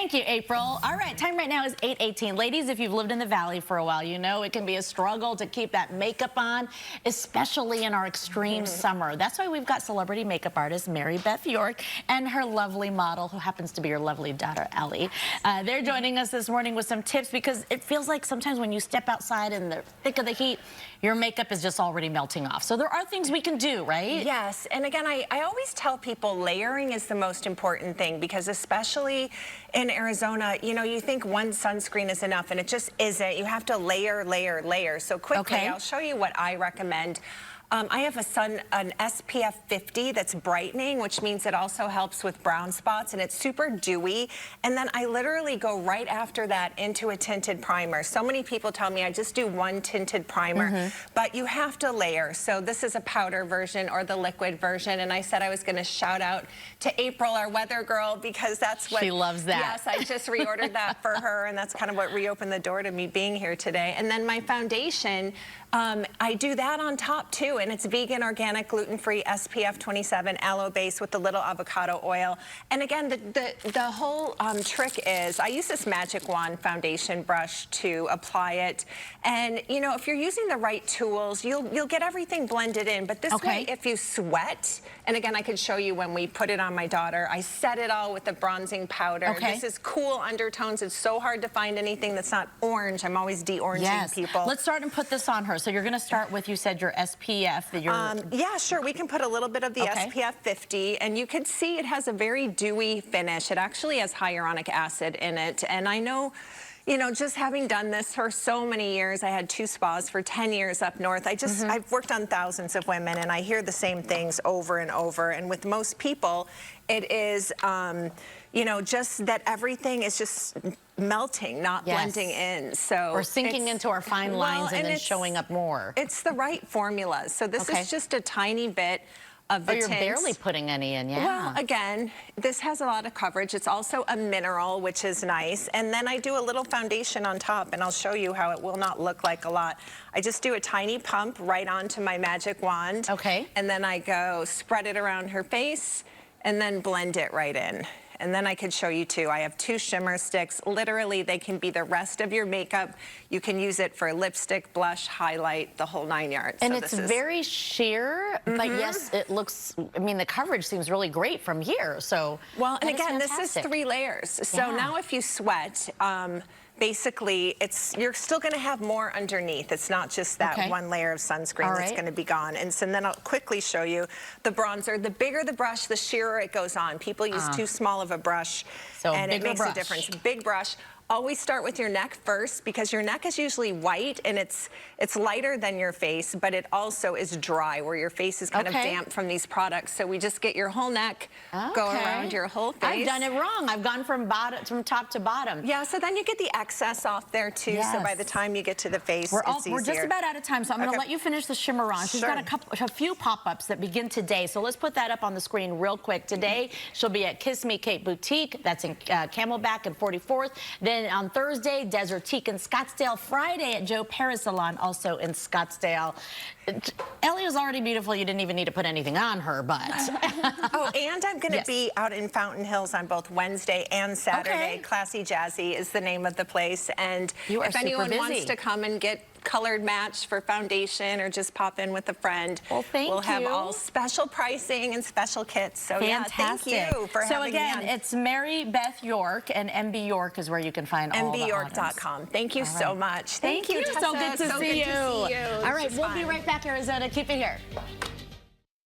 Thank you, April. All right, time right now is 8:18. Ladies, if you've lived in the Valley for a while, you know it can be a struggle to keep that makeup on, especially in our extreme summer. That's why we've got celebrity makeup artist Mary Beth York and her lovely model, who happens to be your lovely daughter, Ellie. They're joining us this morning with some tips because it feels like sometimes when you step outside in the thick of the heat, your makeup is just already melting off. So there are things we can do, right? Yes, and again, I always tell people layering is the most important thing, because especially in Arizona, you know, you think one sunscreen is enough and it just isn't. You have to layer, layer, layer. So quickly, I'll show you what I recommend. I have an SPF50 that's brightening, which means it also helps with brown spots, and it's super dewy. And then I literally go right after that into a tinted primer. So many people tell me I just do one tinted primer, but you have to layer. So this is a powder version or the liquid version, and I said I was gonna shout out to April, our weather girl, because that's what— She loves that. Yes, I just reordered that for her, and that's kind of what reopened the door to me being here today. And then my foundation, I do that on top too, and it's vegan, organic, gluten-free, SPF27 aloe base with a little avocado oil. And again, the whole trick is I use this Magic Wand foundation brush to apply it. And you know, if you're using the right tools, you'll get everything blended in. But this way, if you sweat, and again, I could show you when we put it on my daughter, I set it all with the bronzing powder. This is cool undertones. It's so hard to find anything that's not orange. I'm always de-oranging people. Let's start and put this on her. So you're going to start with, you said, your SPF that you're... yeah, sure. We can put a little bit of the SPF50, and you can see it has a very dewy finish. It actually has hyaluronic acid in it, and I know, you know, just having done this for so many years, I had 2 spas for 10 years up north. I've worked on thousands of women, and I hear the same things over and over. And with most people, it is, you know, just that everything is just melting, not blending in. So we're sinking into our fine lines and then showing up more. It's the right formula. So this is just a tiny bit of the you're barely putting any in, Well, again, this has a lot of coverage. It's also a mineral, which is nice. And then I do a little foundation on top, and I'll show you how it will not look like a lot. I just do a tiny pump right onto my Magic Wand. And then I go spread it around her face and then blend it right in. And then I could show you too. I have 2 Shimmer Sticks. Literally, they can be the rest of your makeup. You can use it for lipstick, blush, highlight, the whole 9 yards. And it's very sheer, but yes, it looks, I mean, the coverage seems really great from here. So, well, and again, this is 3 layers. So now if you sweat, basically, you're still going to have more underneath. It's not just that one layer of sunscreen that's going to be gone. And so then I'll quickly show you the bronzer. The bigger the brush, the sheerer it goes on. People use too small of a brush, and it makes a difference. Big brush. Always start with your neck first, because your neck is usually white and it's lighter than your face, but it also is dry, where your face is kind of damp from these products. So we just get your whole neck, go around your whole face. I've done it wrong. I've gone from top to bottom. Yeah, so then you get the excess off there too. So by the time you get to the face, it's easier. We're just about out of time, so I'm going to let you finish the shimmer on. She's got a few pop-ups that begin today, so let's put that up on the screen real quick. Today, she'll be at Kiss Me Kate Boutique. That's in Camelback and 44th. Then on Thursday, Desertique in Scottsdale. Friday at Joe Paris Salon, also in Scottsdale. Ellie was already beautiful. You didn't even need to put anything on her, but... Oh, and I'm going to be out in Fountain Hills on both Wednesday and Saturday. Classy Jazzy is the name of the place. And if anyone wants to come and get colored match for foundation or just pop in with a friend, we'll have all special pricing and special kits. So yeah, thank you for having me on. So again, it's Mary Beth York, and MB York is where you can find all the mbyork.com. Thank you so much. Thank you. So good to see you. All right, we'll be right back, Arizona. Keep it here.